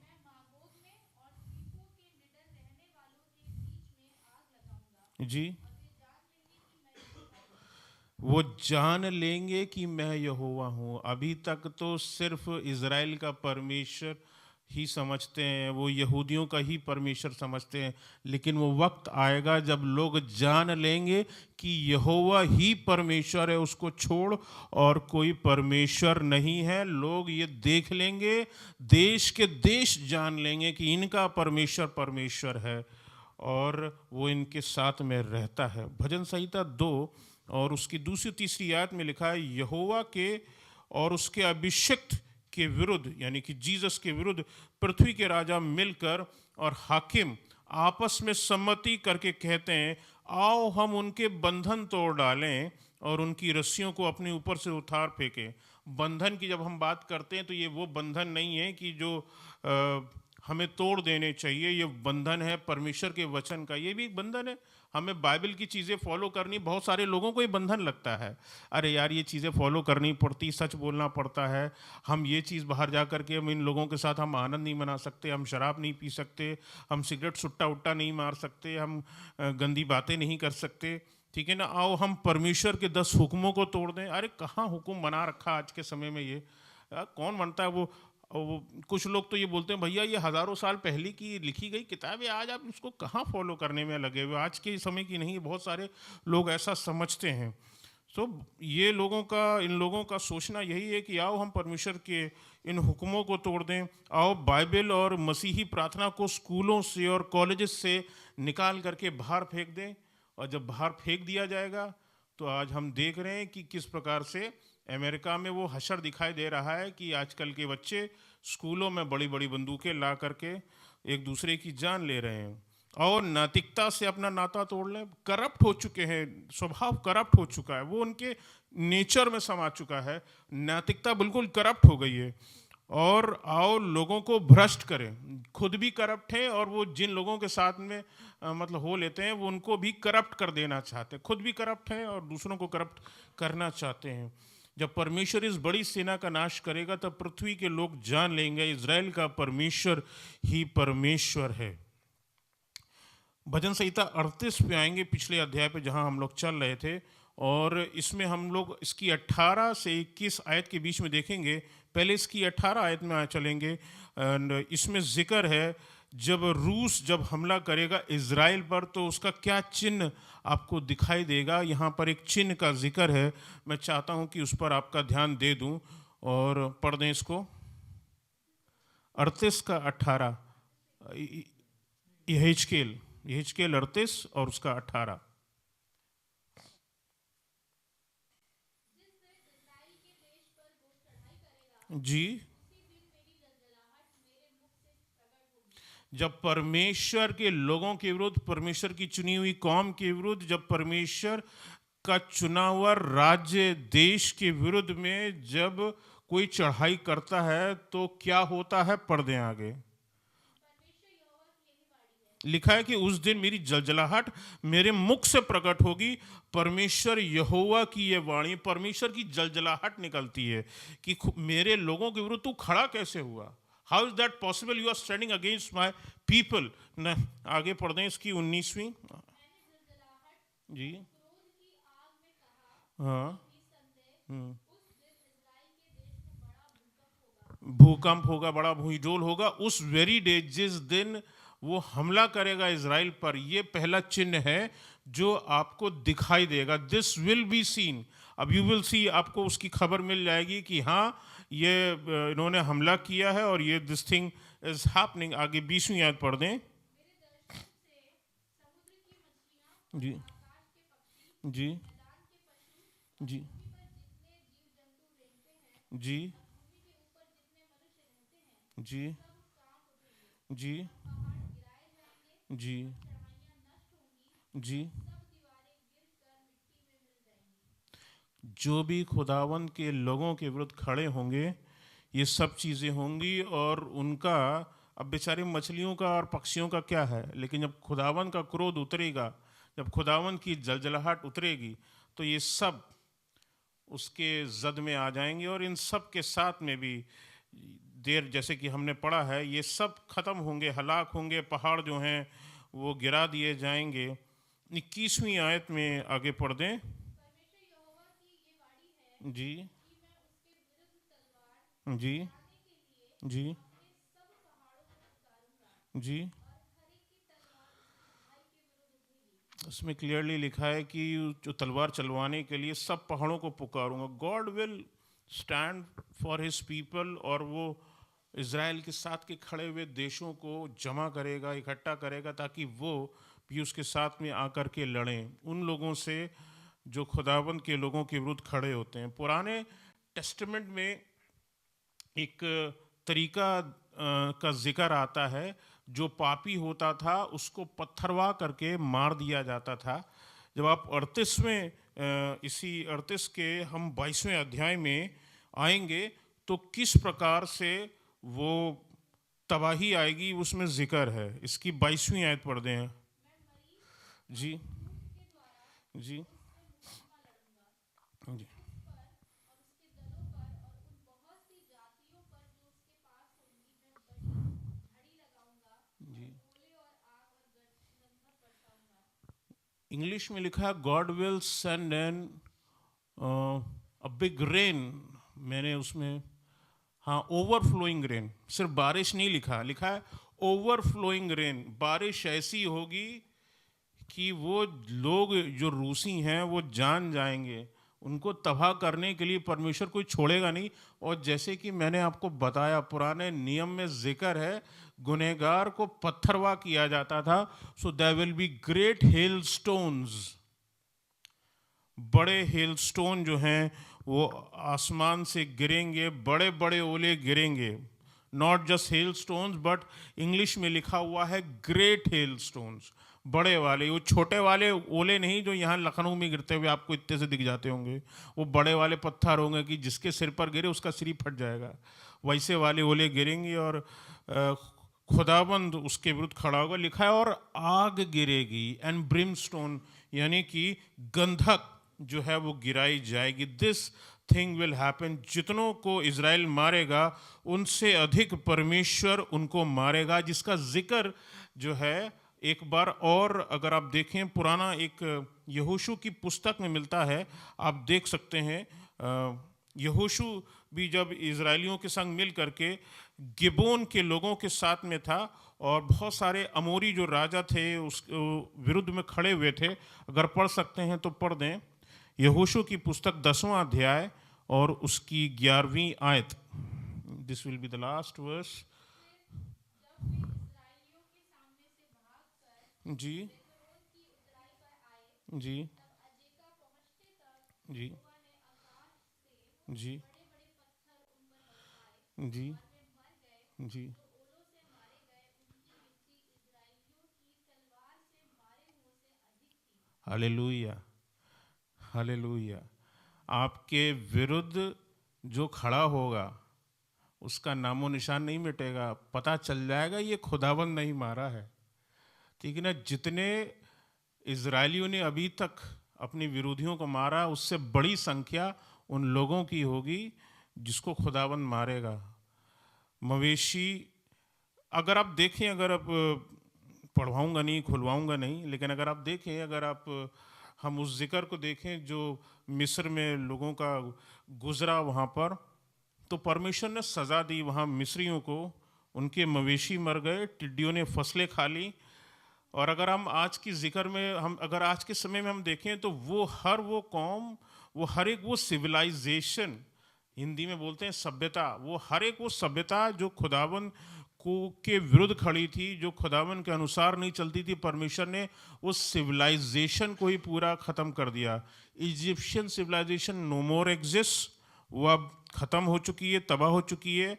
Speaker 1: जी। वो जान लेंगे कि मैं यहोवा हूँ। अभी तक तो सिर्फ इज़राइल का परमेश्वर ही समझते हैं, वो यहूदियों का ही परमेश्वर समझते हैं, लेकिन वो वक्त आएगा जब लोग जान लेंगे कि यहोवा ही परमेश्वर है, उसको छोड़ और कोई परमेश्वर नहीं है। लोग ये देख लेंगे, देश के देश जान लेंगे कि इनका परमेश्वर परमेश्वर है और वो इनके साथ में रहता है। भजन संहिता 2 और उसकी दूसरी तीसरी आयत में लिखा है, यहोवा के और उसके अभिषिक्त के विरुद्ध, यानी कि जीसस के विरुद्ध पृथ्वी के राजा मिलकर और हाकिम आपस में सम्मति करके कहते हैं, आओ हम उनके बंधन तोड़ डालें और उनकी रस्सियों को अपने ऊपर से उतार फेंकें। बंधन की जब हम बात करते हैं तो ये वो बंधन नहीं है कि जो हमें तोड़ देने चाहिए। ये बंधन है परमेश्वर के वचन का, ये भी एक बंधन है। हमें बाइबल की चीज़ें फॉलो करनी, बहुत सारे लोगों को ये बंधन लगता है, अरे यार ये चीज़ें फॉलो करनी पड़ती, सच बोलना पड़ता है, हम ये चीज़ बाहर जा करके हम इन लोगों के साथ हम आनंद नहीं मना सकते, हम शराब नहीं पी सकते, हम सिगरेट सुट्टा उट्टा नहीं मार सकते, हम गंदी बातें नहीं कर सकते, ठीक है ना। आओ हम परमेश्वर के 10 हुक्मों को तोड़ दें। अरे कहाँ हुक्म बना रखा आज के समय में ये, कौन बनता है वो। और कुछ लोग तो ये बोलते हैं भैया ये हज़ारों साल पहले की लिखी गई किताब है, आज आप उसको कहाँ फॉलो करने में लगे हुए, आज के समय की नहीं है। बहुत सारे लोग ऐसा समझते हैं। सो ये लोगों का, इन लोगों का सोचना यही है कि आओ हम परमेश्वर के इन हुक्मों को तोड़ दें, आओ बाइबल और मसीही प्रार्थना को स्कूलों से और कॉलेजेस से निकाल करके बाहर फेंक दें। और जब बाहर फेंक दिया जाएगा तो आज हम देख रहे हैं कि किस प्रकार से अमेरिका में वो हशर दिखाई दे रहा है कि आजकल के बच्चे स्कूलों में बड़ी बड़ी बंदूकें ला करके एक दूसरे की जान ले रहे हैं और नैतिकता से अपना नाता तोड़ लें। करप्ट हो चुके हैं, स्वभाव करप्ट हो चुका है, वो उनके नेचर में समा चुका है। नैतिकता बिल्कुल करप्ट हो गई है। और आओ लोगों को भ्रष्ट करें, खुद भी करप्ट है और वो जिन लोगों के साथ में मतलब हो लेते हैं वो उनको भी करप्ट कर देना चाहते हैं। खुद भी करप्ट है और दूसरों को करप्ट करना चाहते हैं। जब परमेश्वर इस बड़ी सेना का नाश करेगा तब पृथ्वी के लोग जान लेंगे इज़राइल का परमेश्वर ही परमेश्वर है। भजन संहिता 38 पे आएंगे, पिछले अध्याय पे जहां हम लोग चल रहे थे, और इसमें हम लोग इसकी 18 से 21 आयत के बीच में देखेंगे। पहले इसकी 18 आयत में चलेंगे। एंड इसमें जिक्र है जब हमला करेगा इज़राइल पर तो उसका क्या चिन्ह आपको दिखाई देगा। यहाँ पर एक चिन्ह का जिक्र है, मैं चाहता हूँ कि उस पर आपका ध्यान दे दूँ और पढ़ दें इसको। 38 का 18, यहेजकेल 38 और उसका 18। जी, जब परमेश्वर के लोगों के विरुद्ध, परमेश्वर की चुनी हुई कौम के विरुद्ध, जब परमेश्वर का चुना हुआ राज्य देश के विरुद्ध में जब कोई चढ़ाई करता है तो क्या होता है, पढ़ दें आगे। लिखा है कि उस दिन मेरी जलजलाहट मेरे मुख से प्रकट होगी। परमेश्वर यहोवा की ये वाणी, परमेश्वर की जलजलाहट निकलती है कि मेरे लोगों के विरुद्ध तू खड़ा कैसे हुआ। How is that possible, you are standing against my people. न आगे पढ़ दें इसकी 19वीं। जी, हाँ, भूकंप होगा, बड़ा भूइडोल होगा उस वेरी डे, जिस दिन वो हमला करेगा इज़राइल पर। ये पहला चिन्ह है जो आपको दिखाई देगा। दिस विल बी सीन, अब यू विल सी, आपको उसकी खबर मिल जाएगी कि हाँ ये इन्होंने हमला किया है और ये दिस थिंग इज हैपनिंग। आगे 20वीं आयत पढ़ दें। जी, जी, जी, जी, जी, जी, जी, जी, जो भी खुदावंद के लोगों के विरुद्ध खड़े होंगे ये सब चीज़ें होंगी। और उनका, अब बेचारे मछलियों का और पक्षियों का क्या है, लेकिन जब खुदावंद का क्रोध उतरेगा, जब खुदावंद की जलजलाहट उतरेगी तो ये सब उसके जद में आ जाएंगे। और इन सब के साथ में भी देर, जैसे कि हमने पढ़ा है, ये सब खत्म होंगे, हलाक होंगे, पहाड़ जो हैं वो गिरा दिए जाएंगे। 21वीं आयत में आगे पढ़ दें। जी, जी, जी, जी, उसमें क्लियरली लिखा है कि जो तलवार चलवाने के लिए सब पहाड़ों को पुकारूंगा। God will stand for his people, और वो इज़राइल के साथ के खड़े हुए देशों को जमा करेगा, इकट्ठा करेगा, ताकि वो भी उसके साथ में आकर के लड़ें उन लोगों से जो खुदाबंद के लोगों के विरुद्ध खड़े होते हैं। पुराने टेस्टामेंट में एक तरीका का जिक्र आता है, जो पापी होता था उसको पत्थरवा करके मार दिया जाता था। जब आप 38वें इसी 38 के हम 22वें अध्याय में आएंगे तो किस प्रकार से वो तबाही आएगी उसमें जिक्र है। इसकी 22वीं आयत पढ़ दें। जी, जी, जी, जी। इंग्लिश में लिखा है God will send an a big rain. मैंने उसमें हाँ, ओवरफ्लोइंग रेन, सिर्फ बारिश नहीं लिखा, लिखा है ओवरफ्लोइंग रेन। बारिश ऐसी होगी कि वो लोग जो रूसी हैं वो जान जाएंगे, उनको तबाह करने के लिए परमेश्वर कोई छोड़ेगा नहीं। और जैसे कि मैंने आपको बताया, पुराने नियम में जिक्र है गुनहगार को पत्थरवा किया जाता था। So there will be great hail stones, बड़े हेल स्टोन जो हैं वो आसमान से गिरेंगे, बड़े बड़े ओले गिरेंगे। Not just hail stones but English में लिखा हुआ है ग्रेट हेल स्टोन्स, बड़े वाले। वो छोटे वाले ओले नहीं जो यहाँ लखनऊ में गिरते हुए आपको इतने से दिख जाते होंगे, वो बड़े वाले पत्थर होंगे कि जिसके सिर पर गिरे उसका सिर ही फट जाएगा, वैसे वाले ओले गिरेंगे। और खुदाबंद उसके विरुद्ध खड़ा होगा। लिखा है और आग गिरेगी, एंड ब्रिमस्टोन यानी कि गंधक जो है वो गिराई जाएगी। This thing will happen. जितनों को इज़राइल मारेगा उनसे अधिक परमेश्वर उनको मारेगा, जिसका जिक्र जो है एक बार और अगर आप देखें पुराना एक यहोशू की पुस्तक में मिलता है, आप देख सकते हैं। यहोशू भी जब इज़राइलियों के संग मिल करके गिबोन के लोगों के साथ में था, और बहुत सारे अमोरी जो राजा थे उस विरुद्ध में खड़े हुए थे। अगर पढ़ सकते हैं तो पढ़ दें, यहोशू की पुस्तक 10वां अध्याय और उसकी 11वीं आयत। This will be the last verse. जी जी जी जी जी जी। Hallelujah, hallelujah. आपके विरुद्ध जो खड़ा होगा उसका नामो निशान नहीं मिटेगा, पता चल जाएगा ये खुदाबंद नहीं मारा है। ठीक है ना। जितने इजरायलियों ने अभी तक अपने विरोधियों को मारा, उससे बड़ी संख्या उन लोगों की होगी जिसको खुदाबंद मारेगा। मवेशी, अगर आप देखें, अगर आप पढ़वाऊँगा नहीं, खुलवाऊँगा नहीं, लेकिन अगर आप देखें, अगर आप हम उस जिक्र को देखें जो मिस्र में लोगों का गुजरा वहाँ पर, तो परमेश्वर ने सज़ा दी वहाँ मिस्रियों को। उनके मवेशी मर गए, टिड्डियों ने फसलें खा ली। और अगर हम आज की जिक्र में हम अगर आज के समय में हम देखें तो वो हर वो कौम, वो हर एक वो सिविलाइजेशन, हिंदी में बोलते हैं सभ्यता, वो हर एक वो सभ्यता जो खुदावन को के विरुद्ध खड़ी थी, जो खुदावन के अनुसार नहीं चलती थी, परमेश्वर ने उस सिविलाइजेशन को ही पूरा ख़त्म कर दिया। इजिप्शियन सिविलाइजेशन नो मोर एग्जिस्ट, वो अब ख़त्म हो चुकी है, तबाह हो चुकी है।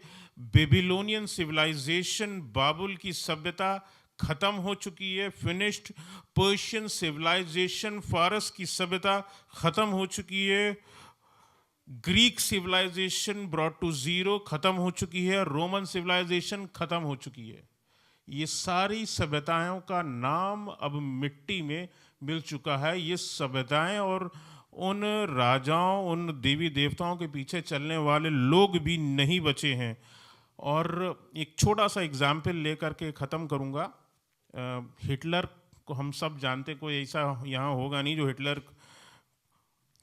Speaker 1: बेबीलोनियन सिविलाइजेशन, बाबुल की सभ्यता ख़त्म हो चुकी है, फिनिश्ड। पर्शियन सिविलाइजेशन, फारस की सभ्यता ख़त्म हो चुकी है। Greek civilisation brought to zero, ख़त्म हो चुकी है। रोमन सिविलाइजेशन ख़त्म हो चुकी है। ये सारी सभ्यताओं का नाम अब मिट्टी में मिल चुका है। ये सभ्यताएं और उन राजाओं, उन देवी देवताओं के पीछे चलने वाले लोग भी नहीं बचे हैं। और एक छोटा सा एग्जाम्पल लेकर के ख़त्म करूँगा। हिटलर को हम सब जानते, कोई ऐसा यहाँ होगा नहीं जो हिटलर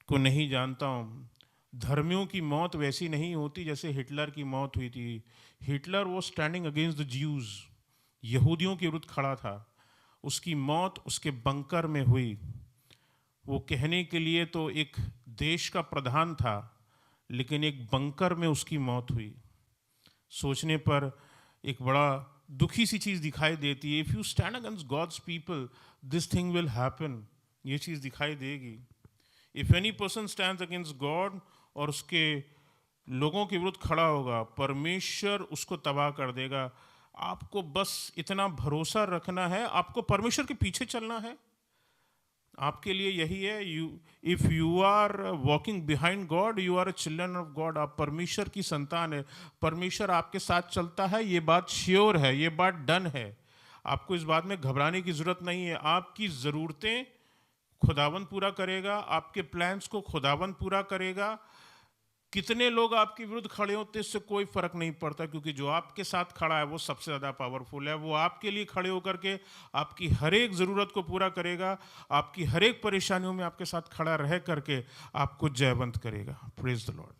Speaker 1: को नहीं जानता हूँ। धर्मियों की मौत वैसी नहीं होती जैसे हिटलर की मौत हुई थी। हिटलर वो स्टैंडिंग अगेंस्ट द ज्यूज़, यहूदियों के विरुद्ध खड़ा था। उसकी मौत उसके बंकर में हुई। वो कहने के लिए तो एक देश का प्रधान था, लेकिन एक बंकर में उसकी मौत हुई। सोचने पर एक बड़ा दुखी सी चीज़ दिखाई देती है। If you stand against God's people, this thing will happen. ये चीज़ दिखाई देगी। If any person stands against God, और उसके लोगों के विरुद्ध खड़ा होगा, परमेश्वर उसको तबाह कर देगा। आपको बस इतना भरोसा रखना है, आपको परमेश्वर के पीछे चलना है। आपके लिए यही है, if you are walking behind God, you are a children of God. आप परमेश्वर की संतान है, परमेश्वर आपके साथ चलता है, ये बात श्योर है, ये बात डन है। आपको इस बात में घबराने की ज़रूरत नहीं है। आपकी ज़रूरतें खुदावंद पूरा करेगा, आपके प्लान्स को खुदावंद पूरा करेगा। कितने लोग आपके विरुद्ध खड़े होते इससे कोई फर्क नहीं पड़ता, क्योंकि जो आपके साथ खड़ा है वो सबसे ज़्यादा पावरफुल है। वो आपके लिए खड़े होकर के आपकी हर एक ज़रूरत को पूरा करेगा, आपकी हर एक परेशानियों में आपके साथ खड़ा रह करके आपको जयवंत करेगा। Praise the Lord.